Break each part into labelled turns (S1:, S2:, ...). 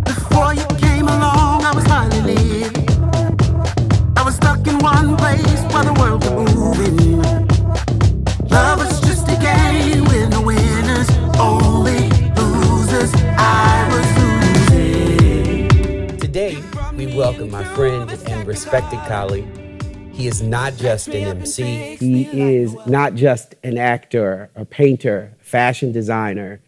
S1: Before you came along, I was hardly living. I was stuck in one place while the world was moving. Love was just a game with no winners, only losers. I was losing.
S2: Today, we welcome my friend and respected colleague. He is not just an MC. He is not just an actor, a painter, fashion designer,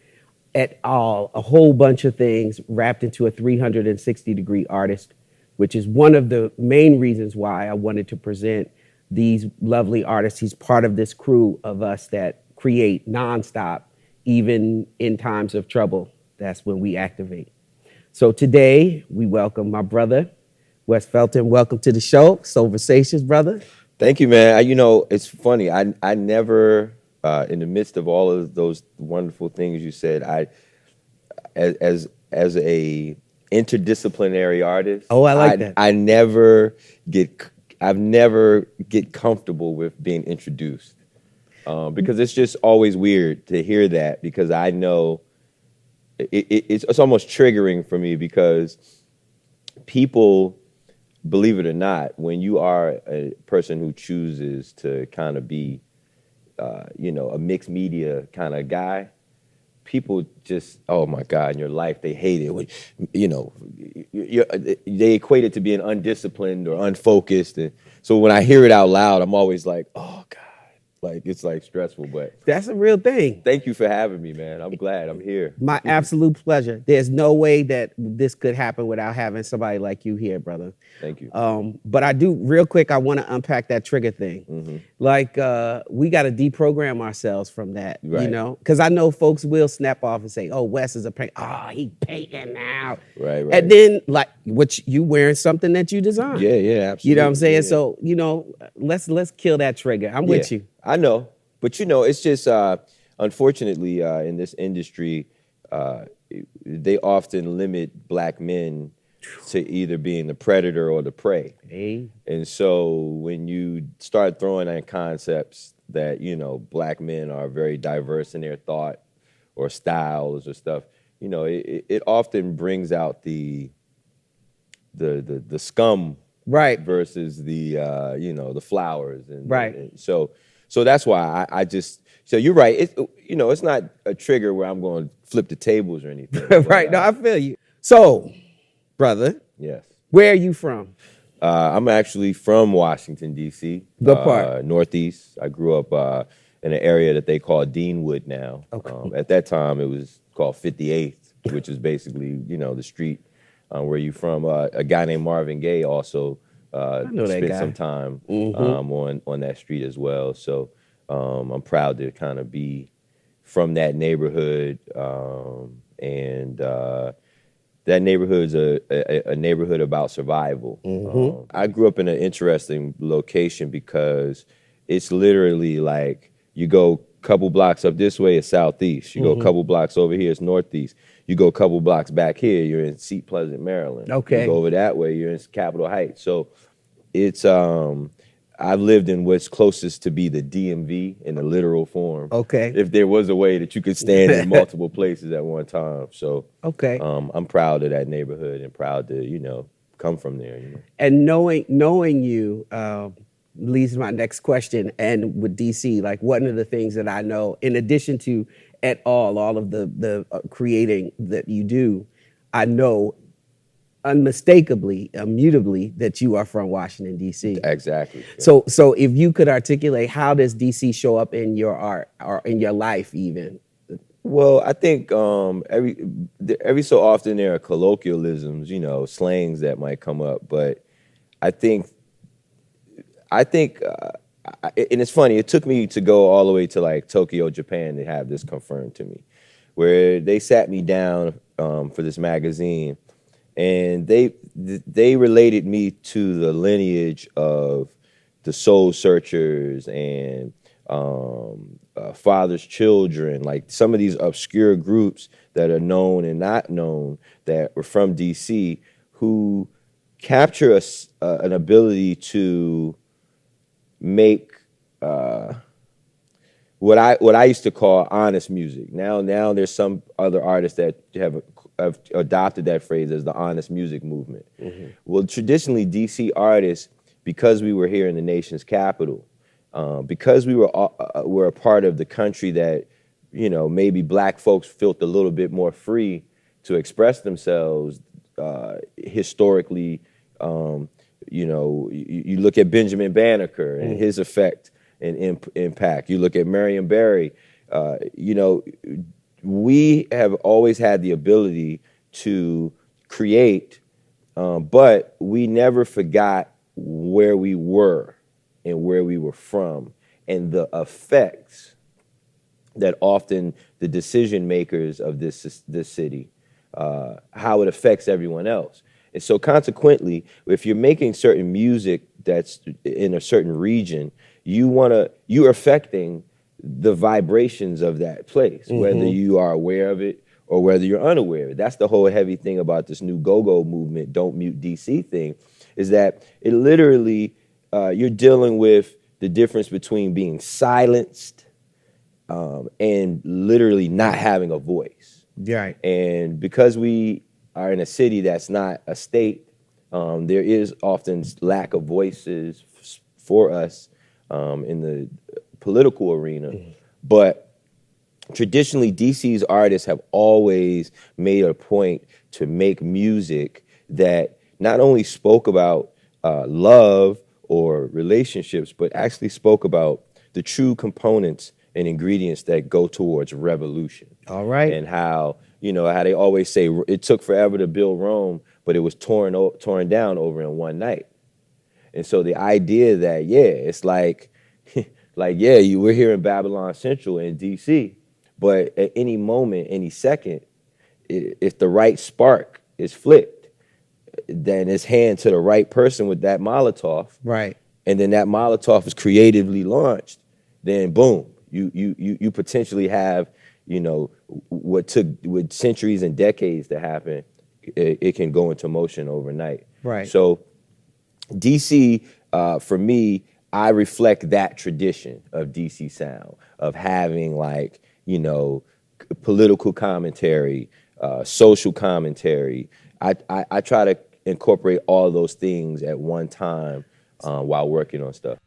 S2: et al. A whole bunch of things wrapped into a 360-degree artist, which is one of the main reasons why I wanted to present these lovely artists. He's part of this crew of us that create nonstop, even in times of trouble. That's when we activate. So today, we welcome my brother, WES. FELTON. Welcome to the show, Soulversations, brother.
S3: Thank you, man. It's funny. I never, in the midst of all of those wonderful things you said, as a interdisciplinary artist.
S2: Oh, I like that.
S3: I've never get comfortable with being introduced because it's just always weird to hear that, because I know it's almost triggering for me, because people, believe it or not, when you are a person who chooses to kind of be, a mixed media kind of guy, people just, oh my God, in your life, they hate it. When, they equate it to being undisciplined or unfocused. And so when I hear it out loud, I'm always like, oh God, it's stressful, but.
S2: That's a real thing.
S3: Thank you for having me, man. I'm glad I'm here.
S2: My absolute pleasure. There's no way that this could happen without having somebody like you here, brother.
S3: Thank you.
S2: But I do, real quick, I want to unpack that trigger thing. Mm-hmm. We got to deprogram ourselves from that,
S3: right.
S2: Because I know folks will snap off and say, oh, Wes is a painter. Oh, he painting now.
S3: Right.
S2: And then, you wearing something that you designed.
S3: Yeah, absolutely.
S2: You know what I'm saying?
S3: Yeah.
S2: So, let's kill that trigger. I'm with you.
S3: I know. But, it's just, unfortunately, in this industry, they often limit black men to either being the predator or the prey.
S2: Hey. And
S3: so when you start throwing in concepts that, black men are very diverse in their thought or styles or stuff, it often brings out the scum,
S2: right,
S3: versus the the flowers, and
S2: right.
S3: And so that's why so you're right. It's not a trigger where I'm going to flip the tables or anything.
S2: Right. No, I feel you. So, brother.
S3: Yes.
S2: Where are you from?
S3: I'm actually from Washington, D.C.
S2: Good part.
S3: Northeast. I grew up in an area that they call Deanwood now. Okay. At that time, it was called 58th, which is basically, the street where you from. A guy named Marvin Gaye also spent some time on that street as well. So I'm proud to kind of be from that neighborhood, and that neighborhood's a neighborhood about survival. Mm-hmm. I grew up in an interesting location because it's literally like you go a couple blocks up this way, it's southeast. You go a couple blocks over here, it's northeast. You go a couple blocks back here, you're in Seat Pleasant, Maryland.
S2: Okay.
S3: You go over that way, you're in Capitol Heights. So it's I've lived in what's closest to be the DMV in the literal form.
S2: Okay.
S3: If there was a way that you could stand in multiple places at one time. So
S2: okay.
S3: I'm proud of that neighborhood and proud to, come from there.
S2: And knowing you leads to my next question. And with DC, one of the things that I know, in addition to all of the creating that you do, I know unmistakably, immutably, that you are from Washington, D.C.
S3: Exactly.
S2: Yeah. So if you could articulate, how does D.C. show up in your art or in your life even?
S3: Well, I think every so often there are colloquialisms, slangs that might come up. But I think, and it's funny, it took me to go all the way to Tokyo, Japan to have this confirmed to me, where they sat me down for this magazine. And they related me to the lineage of the Soul Searchers and Father's Children, some of these obscure groups that are known and not known that were from DC, who capture an ability to make what I used to call honest music. Now there's some other artists that have have adopted that phrase as the honest music movement. Well, traditionally, DC artists, because we were here in the nation's capital, because we were a part of the country that, you know, maybe black folks felt a little bit more free to express themselves historically. You know, you look at Benjamin Banneker and his effect and impact. You look at Marion Barry. You know, we have always had the ability to create, but we never forgot where we were and where we were from, and the effects that often the decision makers of this city, how it affects everyone else. And so consequently, if you're making certain music that's in a certain region, you're affecting the vibrations of that place, whether you are aware of it or whether you're unaware of it. That's the whole heavy thing about this new go-go movement, Don't Mute DC thing, is that it literally, you're dealing with the difference between being silenced and literally not having a voice.
S2: Right.
S3: And because we are in a city that's not a state, there is often lack of voices for us in the political arena. But traditionally, DC's artists have always made a point to make music that not only spoke about love or relationships, but actually spoke about the true components and ingredients that go towards revolution.
S2: All right.
S3: And how, you know, how they always say it took forever to build Rome, but it was torn down over in one night. And so the idea that, yeah, it's like, you were here in Babylon Central in DC, but at any moment, any second, if the right spark is flicked, then it's hand to the right person with that Molotov. Right. And then that Molotov is creatively launched, then boom, you potentially have, you know, what took with centuries and decades to happen, it can go into motion overnight. Right. So DC, for me, I reflect that tradition of DC sound, of having, like, you know, political commentary, social commentary. I try to incorporate all those things at one time while working on stuff.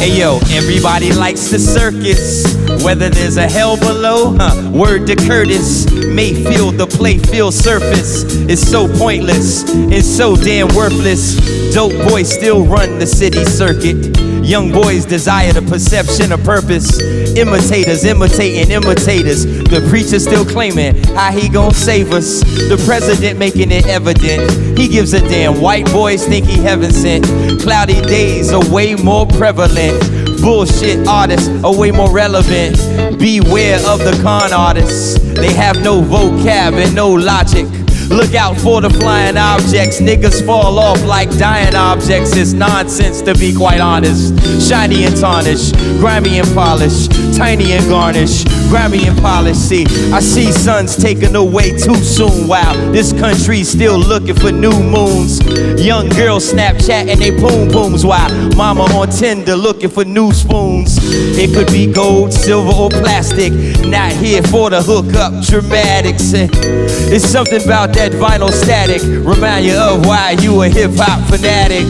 S4: Hey yo, everybody likes the circus, whether there's a hell below, word to Curtis, Mayfield, the playfield surface is so pointless, it's so damn worthless. Dope boys still run the city circuit, young boys desire the perception of purpose, imitators imitating imitators, the preacher still claiming how he gon' save us, the president making it evident, he gives a damn, white boys think he heaven sent, cloudy days are way more prevalent, bullshit artists are way more relevant, beware of the con artists, they have no vocab and no logic. Look out for the flying objects, niggas fall off like dying objects. It's nonsense to be quite honest. Shiny and tarnished, grimy and polished, tiny and garnished, grimy and polished. See, I see sons taken away too soon. Wow, this country's still looking for new moons. Young girls Snapchatting they poom pooms. Why? Mama on Tinder looking for new spoons. It could be gold, silver, or plastic. Not here for the hookup dramatics. It's something about that vinyl static, remind you of why you a hip-hop fanatic.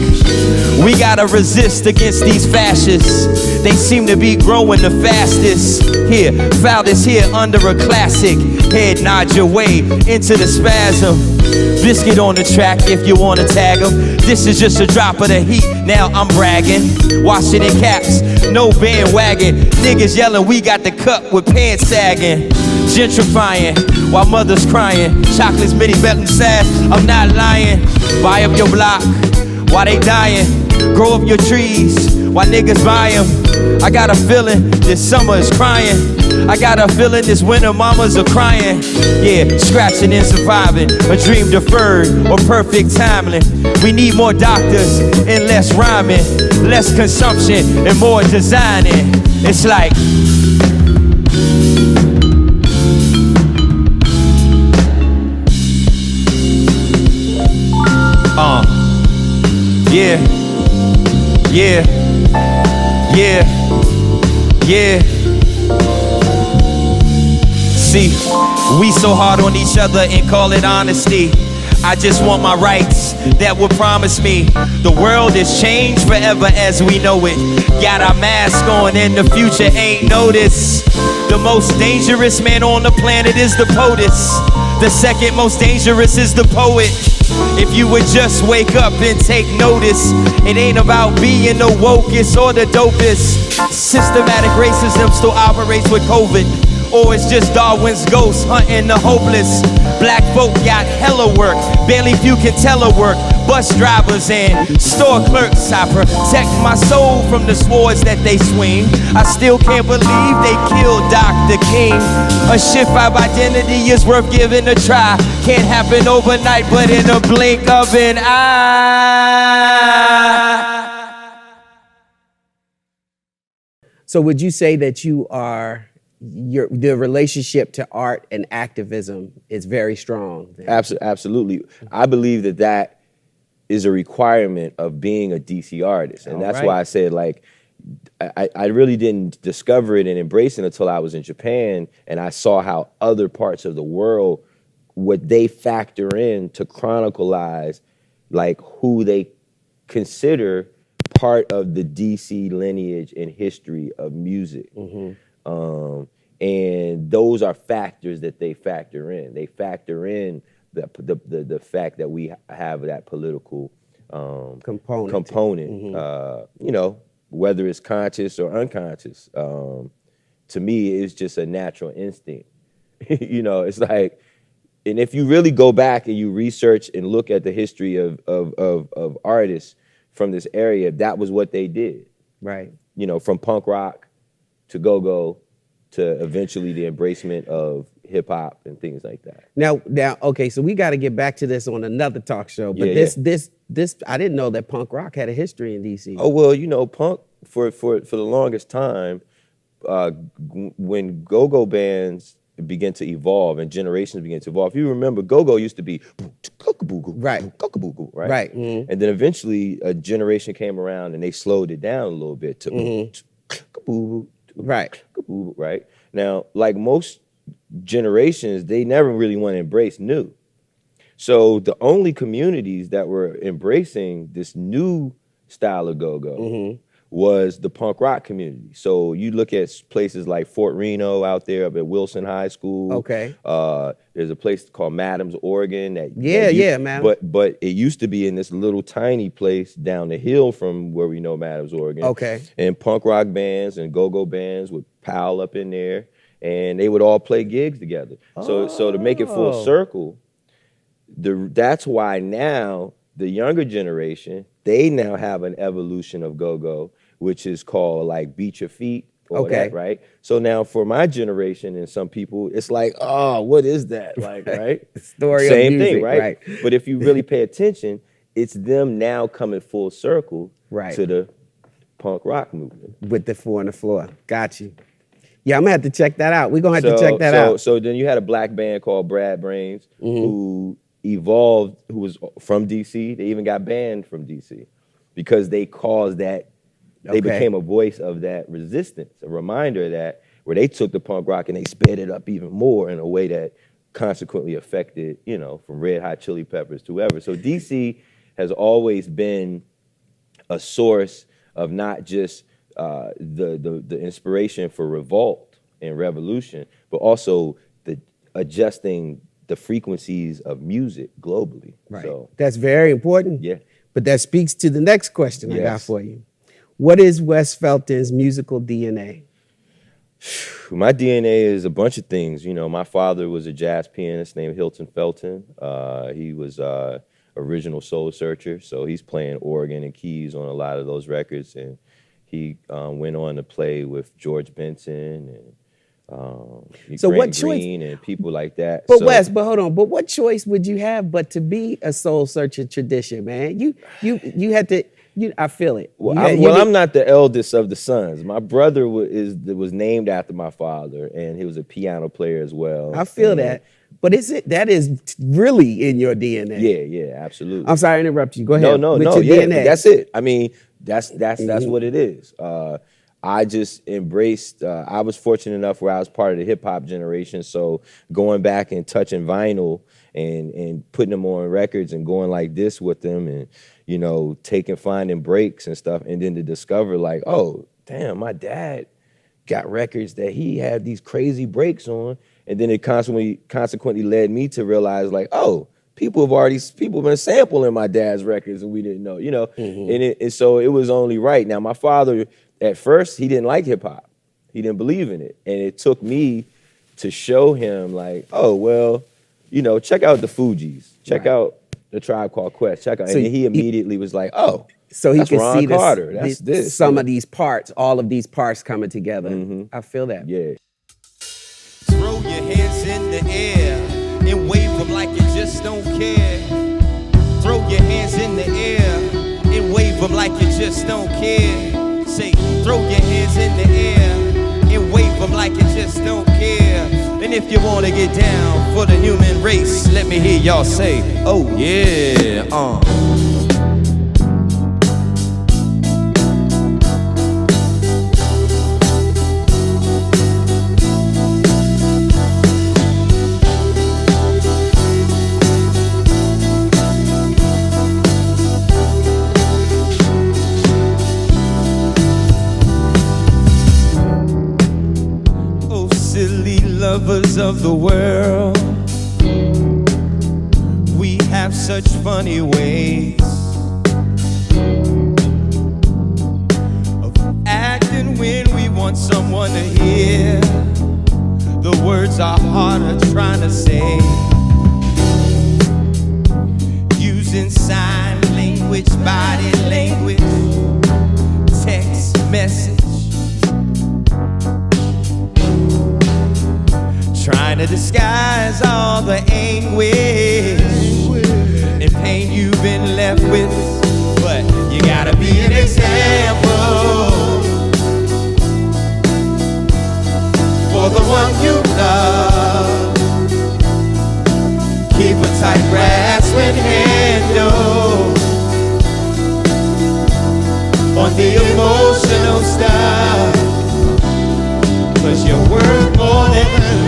S4: We gotta resist against these fascists, they seem to be growing the fastest. Here, foul this here under a classic, head nod your way into the spasm. Biscuit on the track if you wanna tag them. This is just a drop of the heat, now I'm bragging. Wash it in caps, no bandwagon. Niggas yelling we got the cup with pants sagging. Gentrifying while mothers crying. Chocolates, mini belting sad, I'm not lying. Buy up your block while they dying. Grow up your trees while niggas buy them. I got a feeling this summer is crying. I got a feeling this winter mamas are crying. Yeah, scratching and surviving, a dream deferred or perfect timing. We need more doctors and less rhyming, less consumption and more designing. It's like yeah, yeah, yeah, yeah. See, We so hard on each other and call it honesty. I just want my rights that would promise me the world is changed forever as we know it. Got our mask on and the future ain't noticed. The most dangerous man on the planet is the POTUS. The second most dangerous is the poet. If you would just wake up and take notice, it ain't about being the wokest or the dopest. Systematic racism still operates with COVID. Or it's just Darwin's ghost hunting the hopeless. Black folk got hella work, barely few can tell her work. Bus drivers and store clerks, I protect my soul from the swords that they swing. I still can't believe they killed Dr. King. A shift of identity is worth giving a try. Can't happen overnight, but in a blink of an eye.
S2: So would you say that you are, the relationship to art and activism is very strong?
S3: Absolutely. I believe that is a requirement of being a DC artist. And that's why I said, like, I really didn't discover it and embrace it until I was in Japan and I saw how other parts of the world, what they factor in to chronicleize, like, who they consider part of the DC lineage and history of music. And those are factors that they factor in. They factor in the fact that we have that political component. You know, whether it's conscious or unconscious. To me, it's just a natural instinct. You know, it's like, and if you really go back and you research and look at the history of artists from this area, that was what they did.
S2: Right.
S3: You know, from punk rock to go-go to eventually the embracement of hip hop and things like that.
S2: Now, okay, so we got to get back to this on another talk show. But this, I didn't know that punk rock had a history in DC.
S3: Oh well, you know, punk for the longest time, when go-go bands began to evolve and generations began to evolve. If you remember, go-go used to be right, right, and then eventually a generation came around and they slowed it down a little bit to right. Now, like most generations, they never really want to embrace new. So the only communities that were embracing this new style of go-go was the punk rock community. So you look at places like Fort Reno out there up at Wilson High School.
S2: Okay.
S3: There's a place called Madams, Oregon.
S2: Man.
S3: But it used to be in this little tiny place down the hill from where we know Madams, Oregon. Okay. And punk rock bands and go-go bands would pile up in there, and they would all play gigs together. So to make it full circle, that's why now the younger generation, they now have an evolution of go-go, which is called like Beat Your Feet. That, right? So now for my generation and some people, it's like, oh, what is that? Like, right?
S2: Story
S3: Same
S2: of music,
S3: thing, right? But if you really pay attention, it's them now coming full circle to the punk rock movement.
S2: With the four on the floor. Got you. Yeah, I'm gonna have to check that out. We're gonna have to check that out.
S3: So then you had a black band called Brad Brains who evolved, who was from DC. They even got banned from DC because they caused that. They became a voice of that resistance, a reminder of that, where they took the punk rock and they sped it up even more in a way that consequently affected, you know, from Red Hot Chili Peppers to whoever. So DC has always been a source of not just the inspiration for revolt and revolution, but also the adjusting the frequencies of music globally.
S2: Right.
S3: So,
S2: that's very important.
S3: Yeah.
S2: But that speaks to the next question I got for you. What is Wes Felton's musical DNA?
S3: My DNA is a bunch of things. You know, my father was a jazz pianist named Hilton Felton. He was original soul searcher, so he's playing organ and keys on a lot of those records. And he went on to play with George Benson and Grant Green and people like that.
S2: But Wes, but hold on. But what choice would you have but to be a soul searcher tradition, man? You had to. I feel it.
S3: Well, I'm not the eldest of the sons. My brother was named after my father, and he was a piano player as well.
S2: I feel that. But that is really in your DNA.
S3: Yeah, absolutely.
S2: I'm sorry to interrupt you. Go ahead.
S3: No.
S2: DNA.
S3: That's it. I mean, that's what it is. I just embraced, I was fortunate enough where I was part of the hip hop generation. So going back and touching vinyl and putting them on records and going like this with them and, you know, finding breaks and stuff. And then to discover like, oh, damn, my dad got records that he had these crazy breaks on. And then it consequently led me to realize like, oh, people have been sampling my dad's records and we didn't know, you know. And so it was only right. Now, my father, at first, he didn't like hip hop. He didn't believe in it. And it took me to show him like, oh, well, you know, check out the Fugees. Check out the Tribe Called Quest. Check out.
S2: So
S3: and he immediately was like, oh,
S2: so he
S3: that's
S2: could
S3: Ron
S2: see
S3: Carter. That's this.
S2: some of these parts, all of these parts coming together. I feel that.
S3: Yeah.
S4: Throw your hands in the air and wave them like you just don't care. Throw your hands in the air and wave them like you just don't care. Say, throw your hands in the air and wave them like you just don't care. And if you want to get down for the human race, let me hear y'all say, oh yeah, lovers of the world, we have such funny ways of acting when we want someone to hear. The words are harder trying to say, using sign language, body language, text message, trying to disguise all the anguish and pain you've been left with. But you gotta be an example for the one you love. Keep a tight grasping handle on the emotional stuff, 'cause you're worth more than enough.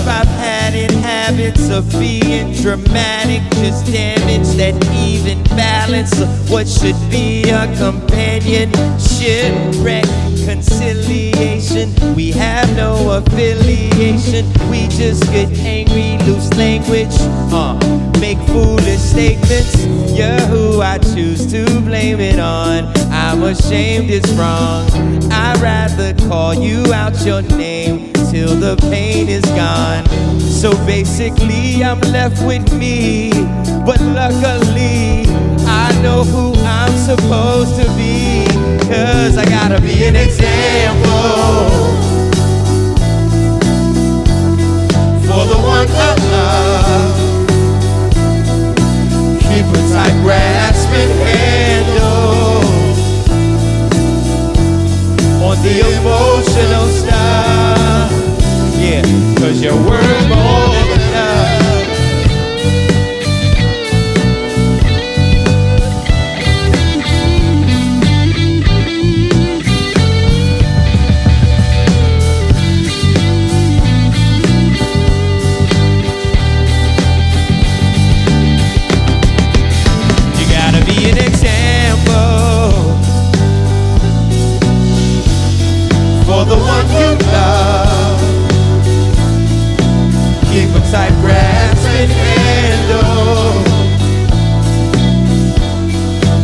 S4: I've had in habits of being dramatic, just damage that even balance of what should be a companionship. Reconciliation, we have no affiliation. We just get angry, lose language, make foolish statements. You're who I choose to blame it on. I'm ashamed it's wrong. I'd rather call you out your name till the pain is gone. So basically I'm left with me, but luckily I know who I'm supposed to be, 'cause I gotta be an example for the one I love. Keep a tight grasping handle on the emotional stuff. Yeah, 'cause you're worth more than enough. You gotta be an example for the one you love. Keep a tight grasping handle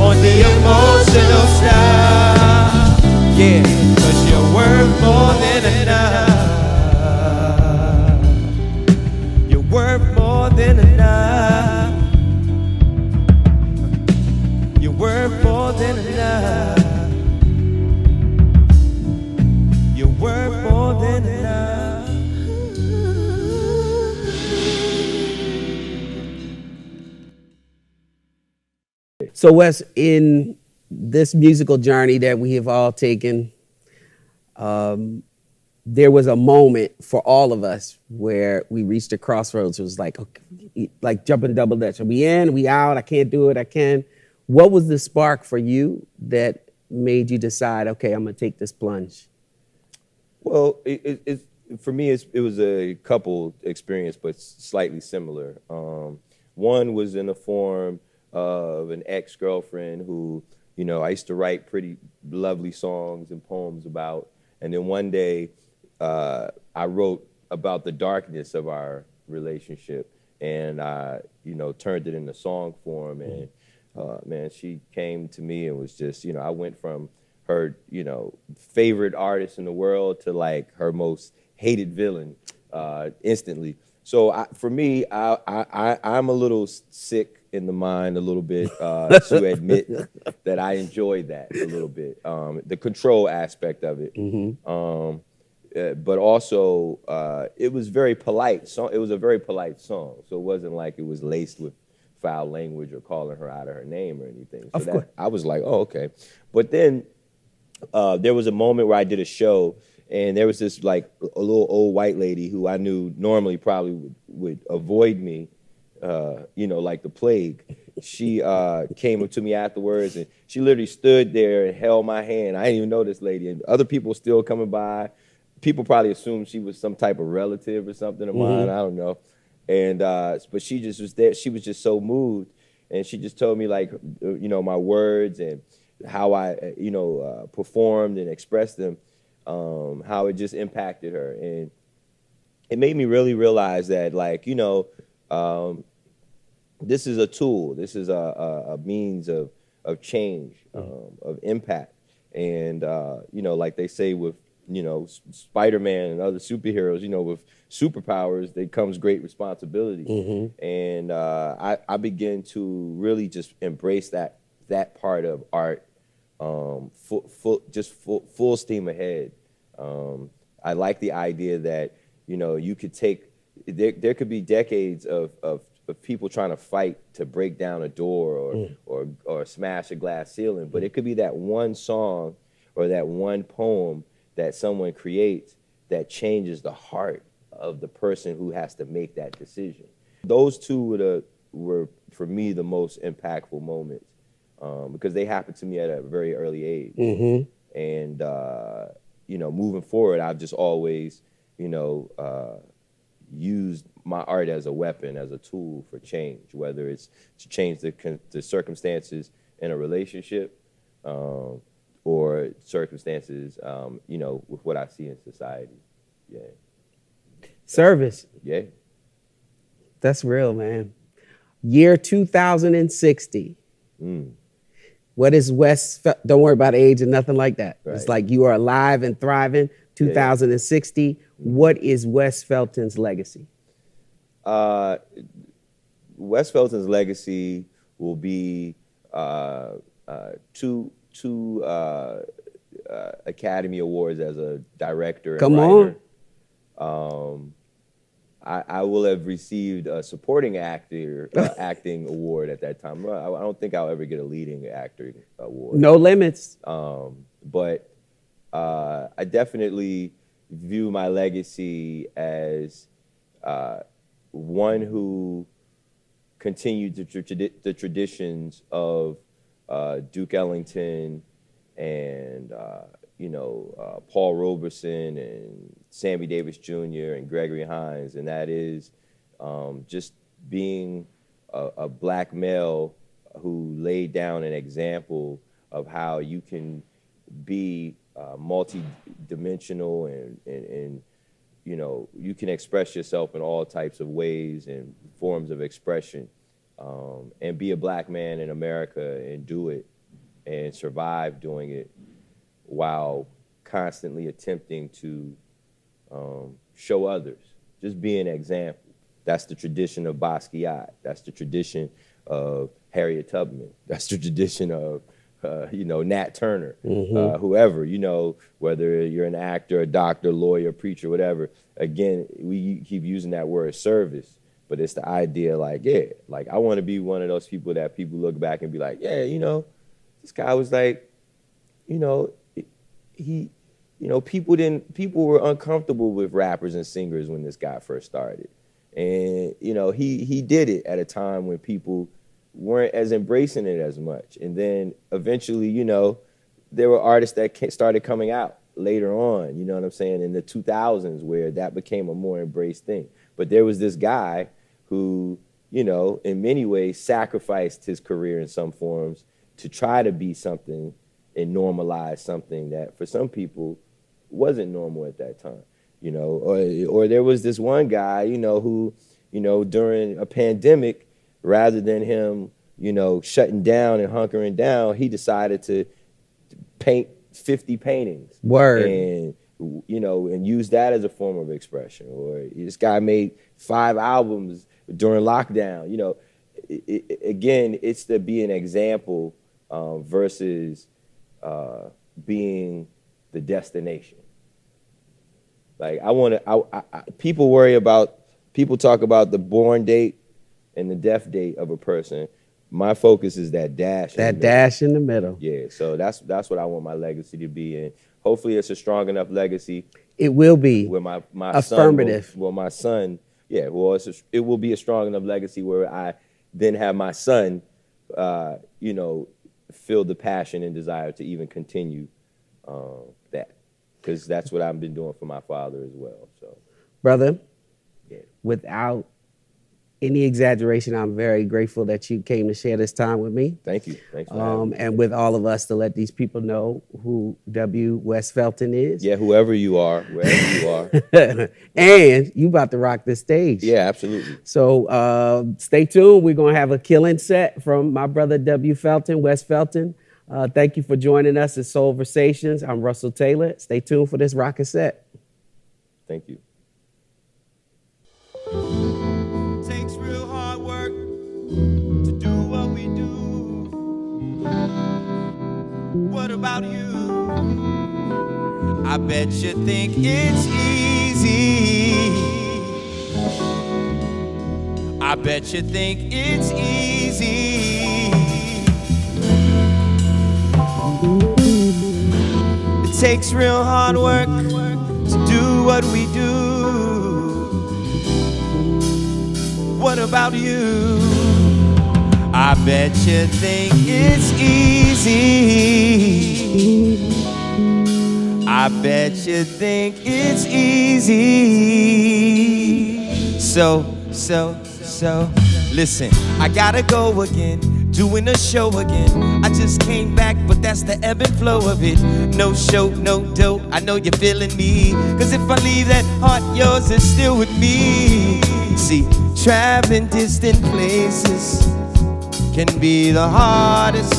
S4: on the emotional stuff. Yeah, 'cause you're worth more than enough. You're worth more than enough. You're worth more than enough. You're worth more than enough.
S2: So Wes, in this musical journey that we have all taken, there was a moment for all of us where we reached a crossroads. It was like, okay, like jumping double dutch. Are we in? Are we out? I can't do it. I can. What was the spark for you that made you decide, okay, I'm gonna take this plunge?
S3: Well, for me, it was a couple experience, but slightly similar. One was in the form of an ex-girlfriend who, you know, I used to write pretty lovely songs and poems about. And then one day, I wrote about the darkness of our relationship, and I, you know, turned it into song form. And man, she came to me and was just, you know, I went from her, you know, favorite artist in the world to like her most hated villain instantly. So for me, I'm a little sick in the mind a little bit to admit that I enjoyed that a little bit, the control aspect of it. But also, it was very polite. So it was a very polite song, so it wasn't like it was laced with foul language or calling her out of her name or anything. So
S2: Of course.
S3: I was like, oh, okay. But then there was a moment where I did a show, and there was this like a little old white lady who I knew normally probably would avoid me, you know, like the plague. She came up to me afterwards, and she literally stood there and held my hand. I didn't even know this lady, and other people still coming by. People probably assumed she was some type of relative or something of mine. I don't know. And but she just was there. She was just so moved, and she just told me like, you know, my words and how I, you know, performed and expressed them, how it just impacted her. And it made me really realize that, like, you know, this is a tool. This is a means of change, of impact. And, you know, like they say with, you know, Spider-Man and other superheroes, you know, with superpowers, there comes great responsibility. And I began to really just embrace that part of art, full steam ahead. I like the idea that, you know, you could take, there could be decades of people trying to fight to break down a door or smash a glass ceiling, but it could be that one song or that one poem that someone creates that changes the heart of the person who has to make that decision. Those two were for me the most impactful moments, because they happened to me at a very early age. And you know, moving forward, I've just always, you know, used my art as a weapon, as a tool for change, whether it's to change the circumstances in a relationship, or circumstances, you know, with what I see in society. Yeah.
S2: Service.
S3: Yeah.
S2: That's real, man. Year 2060. What is West? Don't worry about age and nothing like that.
S3: Right.
S2: It's like you are alive and thriving. 2060. What is Wes Felton's legacy?
S3: Wes Felton's legacy will be two Academy Awards as a director and
S2: Come
S3: writer.
S2: on.
S3: I will have received a supporting actor acting award at that time. I don't think I'll ever get a leading actor award.
S2: No limits.
S3: But I definitely view my legacy as one who continued the traditions of Duke Ellington and you know, Paul Robeson and Sammy Davis Jr. and Gregory Hines, and that is just being a black male who laid down an example of how you can be multi-dimensional and you know, you can express yourself in all types of ways and forms of expression, and be a black man in America and do it and survive doing it while constantly attempting to show others, just be an example. That's the tradition of Basquiat. That's the tradition of Harriet Tubman. That's the tradition of, you know, Nat Turner, whoever, you know, whether you're an actor, a doctor, lawyer, preacher, whatever. Again, we keep using that word service, but it's the idea like, yeah, like I want to be one of those people that people look back and be like, yeah, you know, this guy was like, you know, he, you know, people were uncomfortable with rappers and singers when this guy first started. And, you know, he did it at a time when people weren't as embracing it as much. And then eventually, you know, there were artists that started coming out later on, you know what I'm saying, in the 2000s, where that became a more embraced thing. But there was this guy who, you know, in many ways sacrificed his career in some forms to try to be something and normalize something that for some people wasn't normal at that time, you know. Or there was this one guy, you know, who, you know, during a pandemic, rather than him, you know, shutting down and hunkering down, he decided to paint 50 paintings.
S2: Word.
S3: And, you know, and use that as a form of expression. Or this guy made 5 albums during lockdown. You know, again, it's to be an example versus being the destination. Like people talk about the born date and the death date of a person. My focus is that dash.
S2: That dash in the middle.
S3: Yeah, so that's what I want my legacy to be, and hopefully it's a strong enough legacy.
S2: It will be.
S3: Where my
S2: affirmative.
S3: Son, it will be a strong enough legacy where I then have my son, you know, feel the passion and desire to even continue that, because that's what I've been doing for my father as well. So,
S2: brother,
S3: yeah.
S2: Without any exaggeration, I'm very grateful that you came to share this time with me.
S3: Thank you. Thanks for having me.
S2: And with all of us, to let these people know who WES FELTON is.
S3: Yeah, whoever you are, wherever you are.
S2: And you about to rock this stage.
S3: Yeah, absolutely.
S2: So stay tuned. We're going to have a killing set from my brother WES FELTON. Thank you for joining us at Soulversations. I'm Russell Taylor. Stay tuned for this rockin' set.
S3: Thank you.
S4: Takes real hard work to do what we do. What about you? I bet you think it's easy. I bet you think it's easy. It takes real hard work to do what we do. What about you? I bet you think it's easy. I bet you think it's easy. So, listen, I gotta go again, doing a show again. I just came back, but that's the ebb and flow of it. No show, no dough, I know you're feeling me. Cause if I leave that heart, yours is still with me. See, traveling distant places can be the hardest,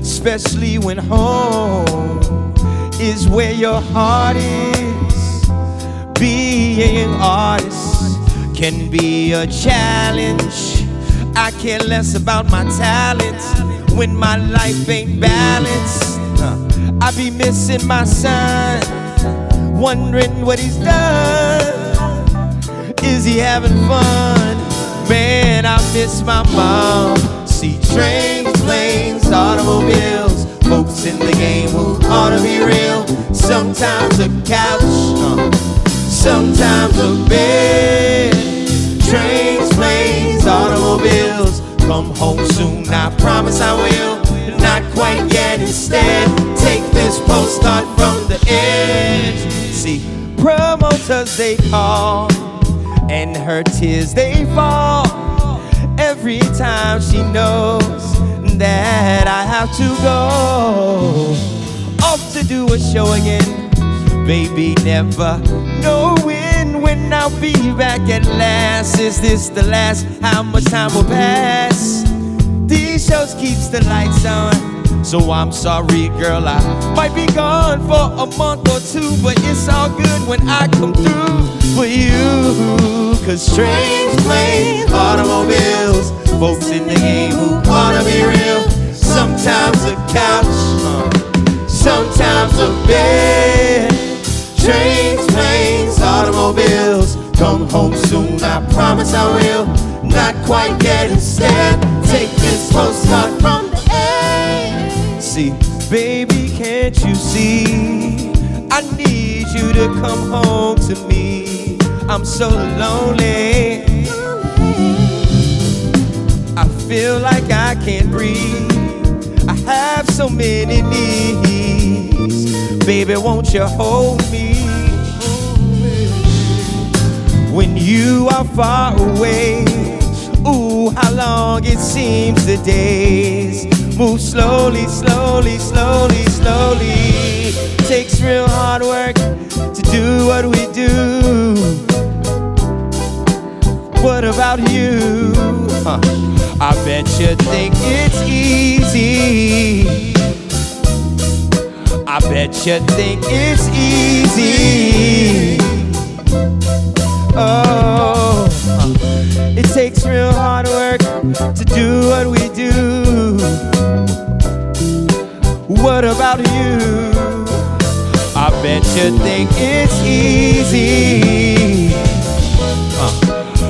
S4: especially when home is where your heart is. Being artist can be a challenge. I care less about my talents when my life ain't balanced. I be missing my son, wondering what he's done. Is he having fun? Man, I miss my mom. See trains, planes, automobiles, folks in the game who ought to be real. Sometimes a couch, sometimes a bed. Trains, planes, automobiles, come home soon, I promise I will. Not quite yet, instead, take this postcard from the edge. See, promoters they call, and her tears they fall every time she knows that I have to go off to do a show again. Baby, never knowing when I'll be back at last. Is this the last? How much time will pass? These shows keeps the lights on, so I'm sorry, girl, I might be gone for a month or two, but it's all good when I come through for you. Cause trains, planes, automobiles, folks in the game who ought to be real. Sometimes a couch, sometimes a bed. Trains, planes, automobiles, come home soon, I promise I will. Not quite yet, instead, take this postcard from the edge. See, baby, can't you see? I need you to come home to me. I'm so lonely. I feel like I can't breathe. I have so many needs. Baby, won't you hold me when you are far away? Ooh, how long it seems the days move slowly, slowly, slowly, slowly. Takes real hard work to do what we do. What about you? I bet you think it's easy. I bet you think it's easy. Oh, it takes real hard work to do what we do. What about you? I bet you think it's easy.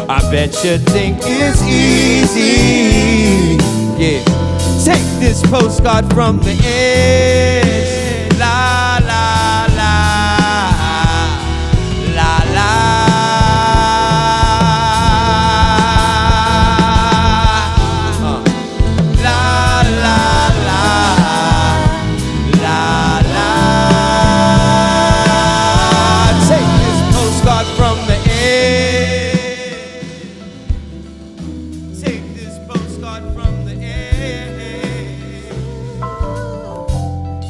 S4: I bet you think it's easy. Yeah. Take this postcard from the edge. La la la la la. La la la la la. Take this postcard from the edge. Take this postcard from the edge.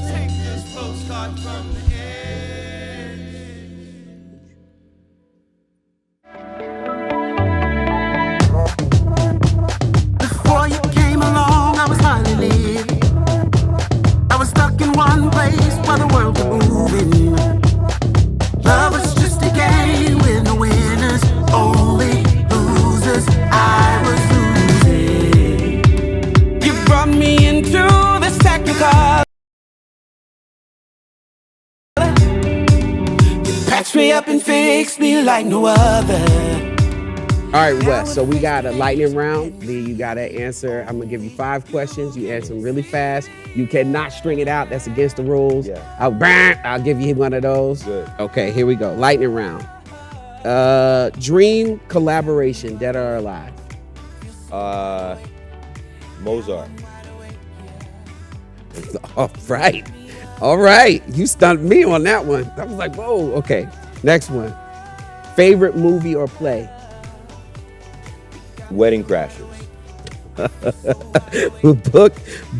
S4: Take this postcard from the edge.
S1: Before you came along, I was hardly living. I was stuck in one place while the world was moving. Love was just a game with no winners, only losers. I was losing. You brought me into this technicolor. You patched me up and fixed me like no other.
S2: All right, Wes, so we got a lightning round. Lee, you got to answer. I'm going to give you 5 questions. You answer them really fast. You cannot string it out. That's against the rules.
S3: Yeah.
S2: I'll give you one of those.
S3: Good.
S2: Okay, here we go. Lightning round. Dream collaboration, dead or alive?
S3: Mozart.
S2: All right. All right. You stunned me on that one. I was like, whoa. Okay. Next one. Favorite movie or play?
S3: Wedding Crashers.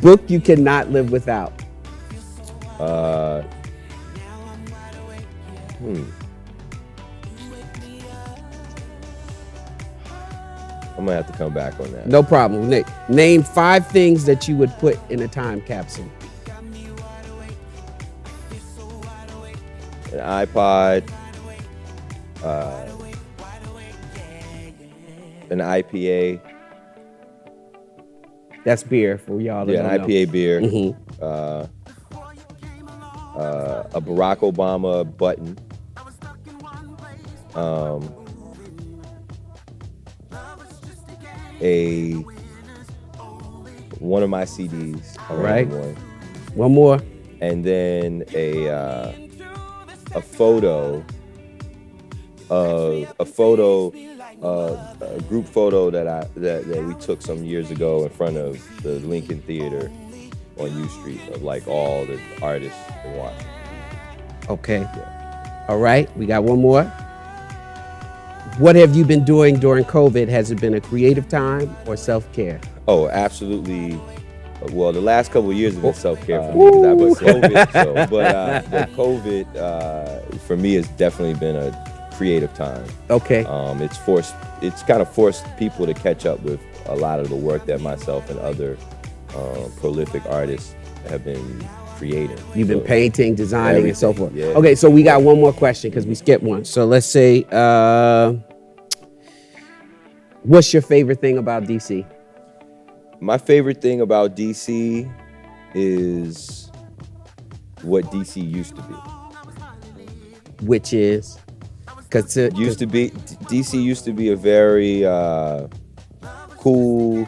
S2: Book you cannot live without.
S3: I'm gonna have to come back on that.
S2: No problem. Nick, name 5 things that you would put in a time capsule.
S3: An iPod, an IPA.
S2: That's beer for y'all.
S3: Yeah, an IPA beer.
S2: Mhm.
S3: A Barack Obama button. One of my CDs.
S2: All right.
S3: One.
S2: One more.
S3: And then a photo of a group photo that we took some years ago in front of the Lincoln Theater on U Street of like all the artists in Washington.
S2: Okay.
S3: Yeah.
S2: All right. We got one more. What have you been doing during COVID? Has it been a creative time or self-care?
S3: Oh, absolutely. Well, the last couple of years have been self-care for me because but COVID for me has definitely been a creative time.
S2: Okay.
S3: It's kind of forced people to catch up with a lot of the work that myself and other prolific artists have been creating.
S2: You've been painting, designing, and so forth.
S3: Yeah.
S2: Okay, so we got one more question because we skipped one. So let's say, what's your favorite thing about DC?
S3: My favorite thing about DC is what DC used to be.
S2: Which is?
S3: DC used to be a very cool,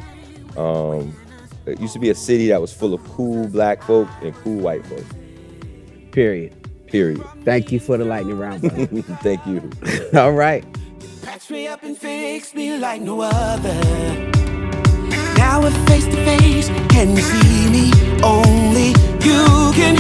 S3: it used to be a city that was full of cool black folk and cool white folk.
S2: Period. Thank you for the lightning round, buddy.
S3: Thank you.
S2: All right.
S1: Patch me up and fix me like no other. Now Now we're face to face. Can you see me? Only you can